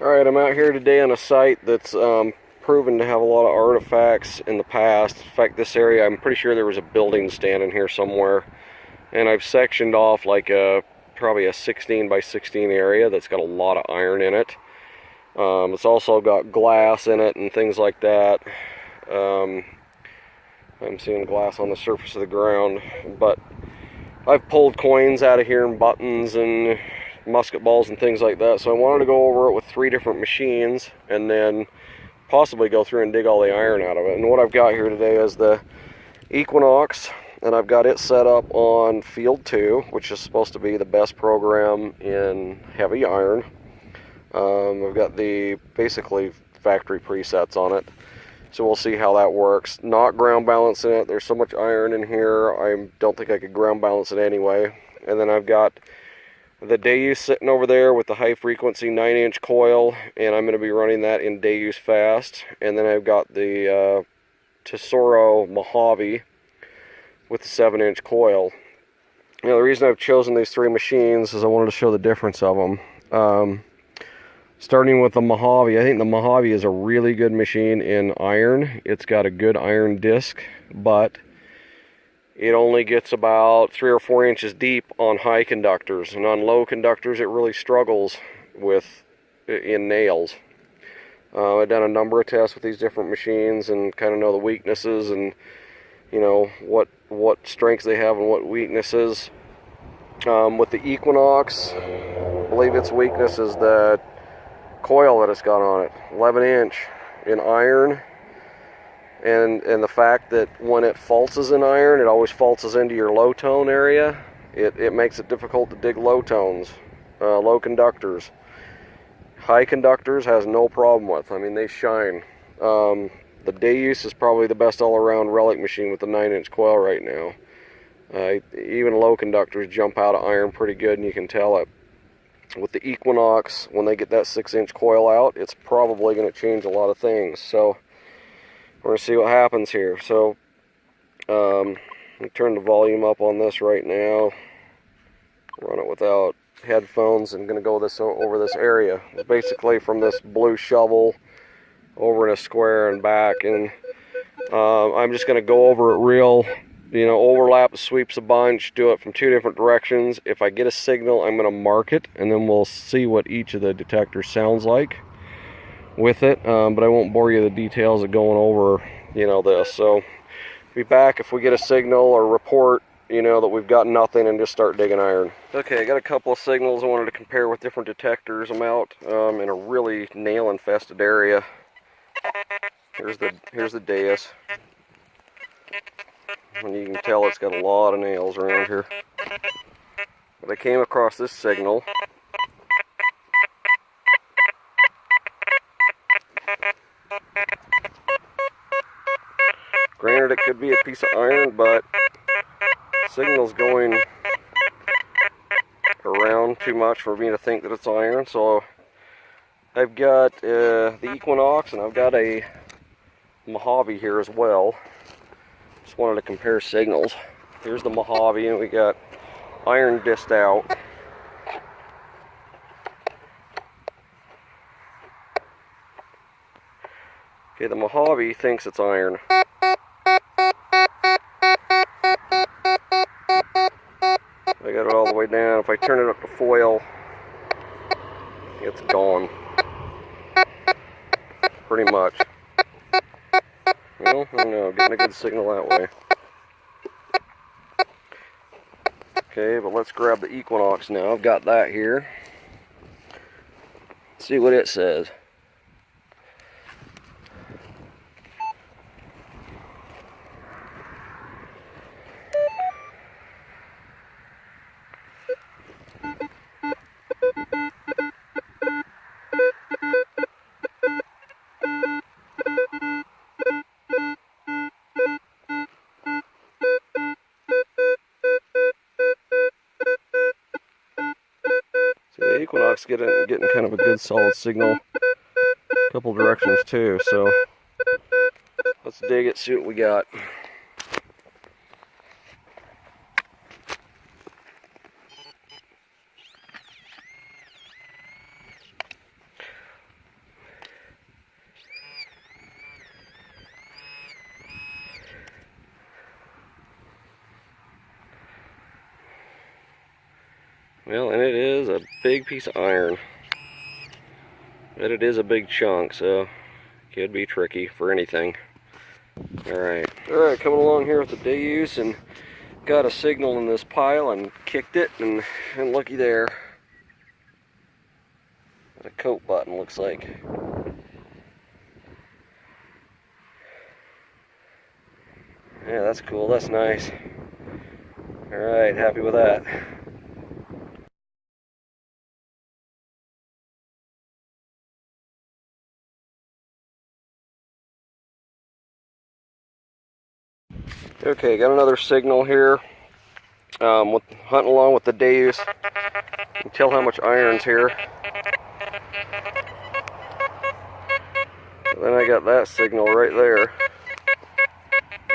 Alright, I'm out here today on a site that's proven to have a lot of artifacts in the past. In fact, this area, I'm pretty sure there was a building standing here somewhere. And I've sectioned off like probably a 16 by 16 area that's got a lot of iron in it. It's also got glass in it and things like that. I'm seeing glass on the surface of the ground. But I've pulled coins out of here and buttons and musket balls and things like that, so I wanted to go over it with 3 different machines and then possibly go through and dig all the iron out of it. And what I've got here today is the Equinox, and I've got it set up on field 2, which is supposed to be the best program in heavy iron. I've got the basically factory presets on it, so we'll see how that works. Not ground balancing it. There's so much iron in here, I don't think I could ground balance it anyway. And then I've got the Deus sitting over there with the high frequency 9-inch coil, and I'm going to be running that in Deus fast. And then I've got the Tesoro Mojave with the 7-inch coil. Now the reason I've chosen these 3 machines is I wanted to show the difference of them. Starting with the Mojave, I think the Mojave is a really good machine in iron. It's got a good iron disc, but it only gets about 3 or 4 inches deep on high conductors, and on low conductors it really struggles in nails. I've done a number of tests with these different machines and kind of know the weaknesses and what strengths they have and what weaknesses. With the Equinox, I believe its weakness is the coil that it's got on it, 11-inch in iron. And the fact that when it faults in iron, it always faults into your low tone area. It makes it difficult to dig low tones, low conductors. High conductors has no problem with. I mean, they shine. The Deus is probably the best all-around relic machine with the 9-inch coil right now. Even low conductors jump out of iron pretty good, and you can tell it. With the Equinox, when they get that 6-inch coil out, it's probably going to change a lot of things. So we're going to see what happens here. So, let me turn the volume up on this right now. Run it without headphones and going to go over this area. Basically from this blue shovel over in a square and back. And I'm just going to go over it real, overlap, sweeps a bunch, do it from 2 different directions. If I get a signal, I'm going to mark it, and then we'll see what each of the detectors sounds like with it, but I won't bore you with the details of going over this. So be back if we get a signal or report that we've got nothing, and just start digging iron. Okay, I got a couple of signals I wanted to compare with different detectors. I'm out in a really nail infested area. Here's the Deus, and you can tell it's got a lot of nails around here. But I came across this signal. Granted, it could be a piece of iron, but the signal's going around too much for me to think that it's iron. So I've got the Equinox, and I've got a Mojave here as well. Just wanted to compare signals. Here's the Mojave, and we got iron disced out. Okay, the Mojave thinks it's iron. I got it all the way down. If I turn it up to foil, it's gone. Pretty much. Well, I don't know, getting a good signal that way. Okay, but let's grab the Equinox now. I've got that here. See what it says. The Equinox getting kind of a good solid signal, a couple directions too, so let's dig it, see what we got. Well, and it is a big piece of iron. But it is a big chunk, so it could be tricky for anything. Alright, coming along here with the Deus, and got a signal in this pile and kicked it, and looky there. A coat button, looks like. Yeah, that's cool, that's nice. Alright, happy with that. Okay, got another signal here. With hunting along with the Deus. You can tell how much iron's here. And then I got that signal right there,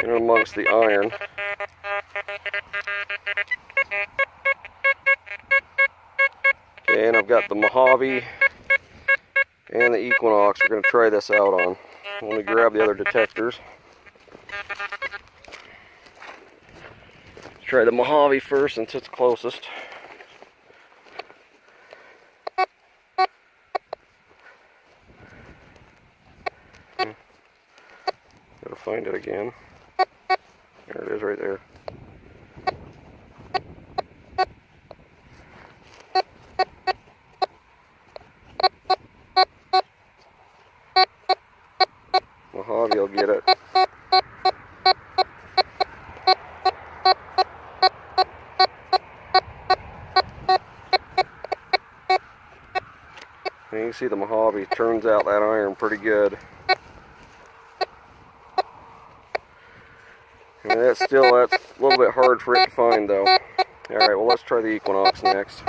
in amongst the iron. Okay, and I've got the Mojave and the Equinox. We're going to try this out on. Let me grab the other detectors. Let's try the Mojave first since it's closest. Gotta find it again. There it is right there. Mojave will get it. And you can see the Mojave turns out that iron pretty good. And that's a little bit hard for it to find though. Alright, well let's try the Equinox next.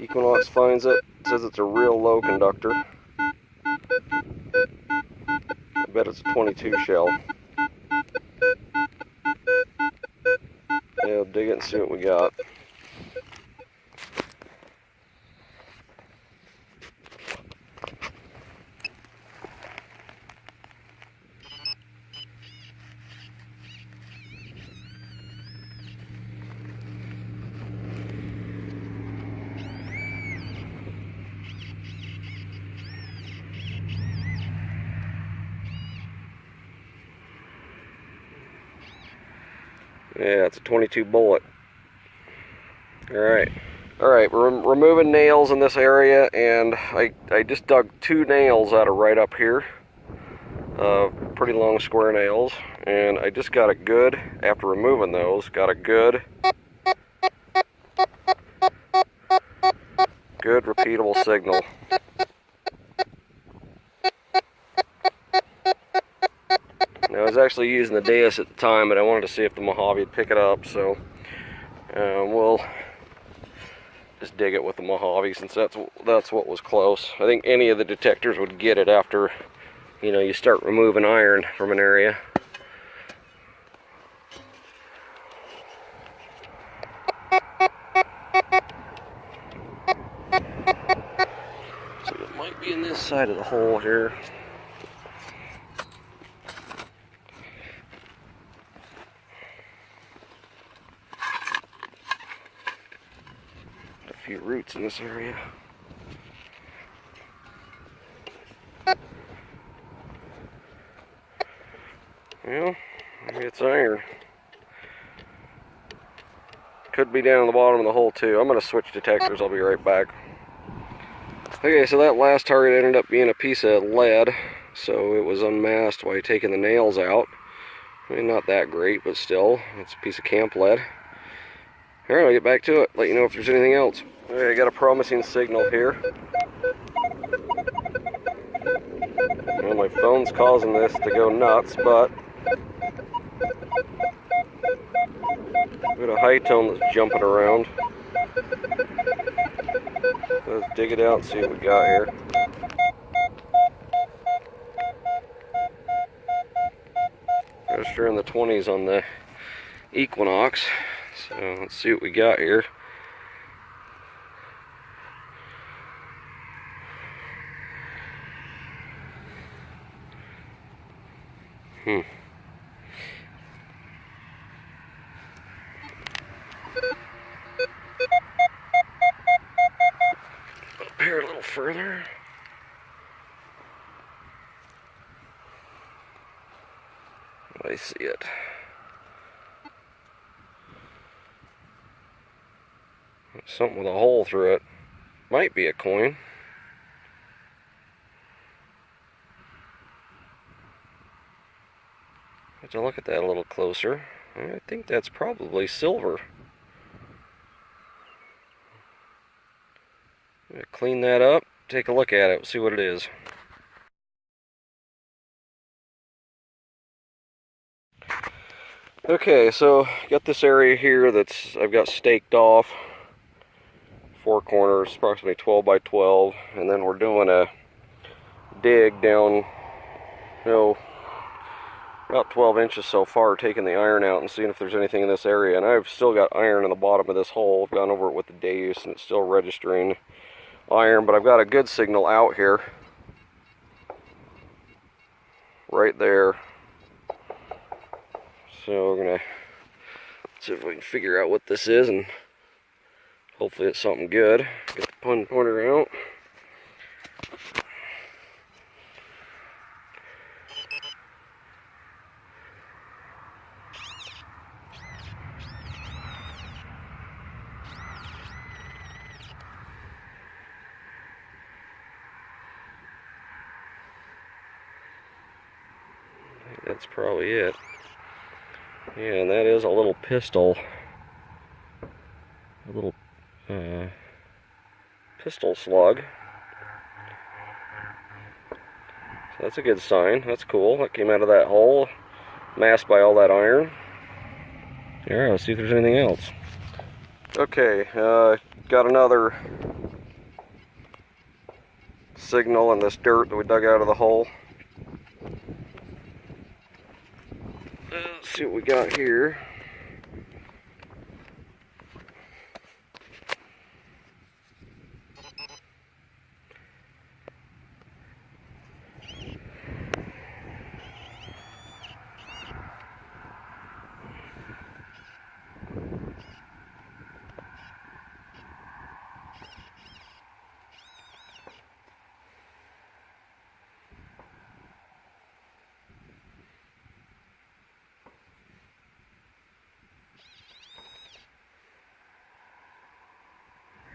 Equinox finds it, says it's a real low conductor. I bet it's a 22 shell. Yeah, dig it and see what we got. Yeah, it's a 22 bullet. Alright, we're removing nails in this area, and I just dug 2 nails out of right up here. Pretty long square nails, and I just got a good, after removing those, got a good repeatable signal. Now, I was actually using the Deus at the time, but I wanted to see if the Mojave would pick it up, so we'll just dig it with the Mojave since that's what was close. I think any of the detectors would get it after, you know, you start removing iron from an area. So it might be in this side of the hole here. A few roots in this area. Well, maybe it's iron. Could be down at the bottom of the hole too. I'm going to switch detectors. I'll be right back. Okay, so that last target ended up being a piece of lead, so it was unmasked while taking the nails out. I mean, not that great, but still, it's a piece of camp lead. Alright, I'll get back to it, let you know if there's anything else. Okay, I got a promising signal here. Well, my phone's causing this to go nuts, but I've got a high tone that's jumping around. Let's dig it out and see what we got here. extra in the 20s on the Equinox. So let's see what we got here. Put up here a little further. I see it. Something with a hole through it. Might be a coin. Have to look at that a little closer. I think that's probably silver. Clean that up, take a look at it, see what it is. Okay, so got this area here that's I've got staked off. 4 corners, approximately 12 by 12, and then we're doing a dig down, about 12 inches so far, taking the iron out and seeing if there's anything in this area. And I've still got iron in the bottom of this hole. I've gone over it with the Deus and it's still registering iron, but I've got a good signal out here. Right there. So we're gonna see if we can figure out what this is, and hopefully it's something good. Get the pointer out. That's probably it. Yeah, and that is a little pistol. A little pistol slug. So that's a good sign. That's cool. That came out of that hole, masked by all that iron. Alright, let's see if there's anything else. Okay, got another signal in this dirt that we dug out of the hole. Let's see what we got here.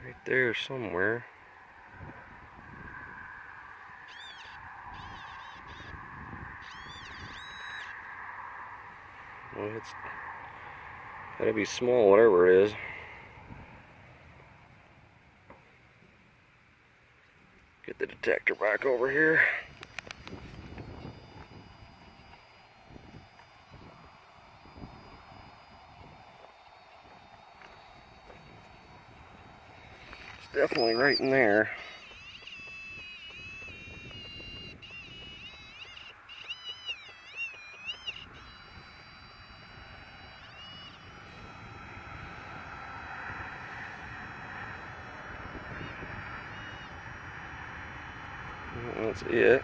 Right there somewhere. Well, it's gotta be small, whatever it is. Get the detector back over here. Definitely right in there. That's it.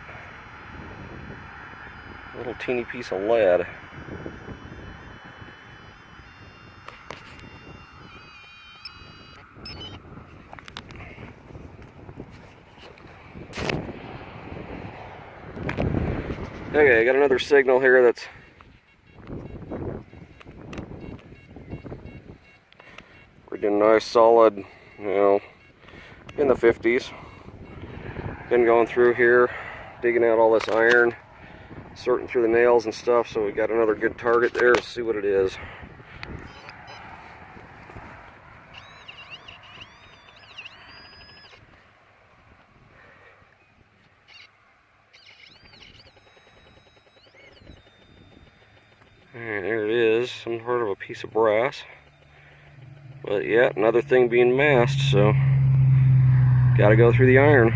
A little teeny piece of lead. Okay, I got another signal here that's pretty nice, solid, in the 50s. Been going through here, digging out all this iron, sorting through the nails and stuff, so we got another good target there. Let's see what it is. And there it is, some sort of a piece of brass. But yeah, another thing being masked, so gotta go through the iron.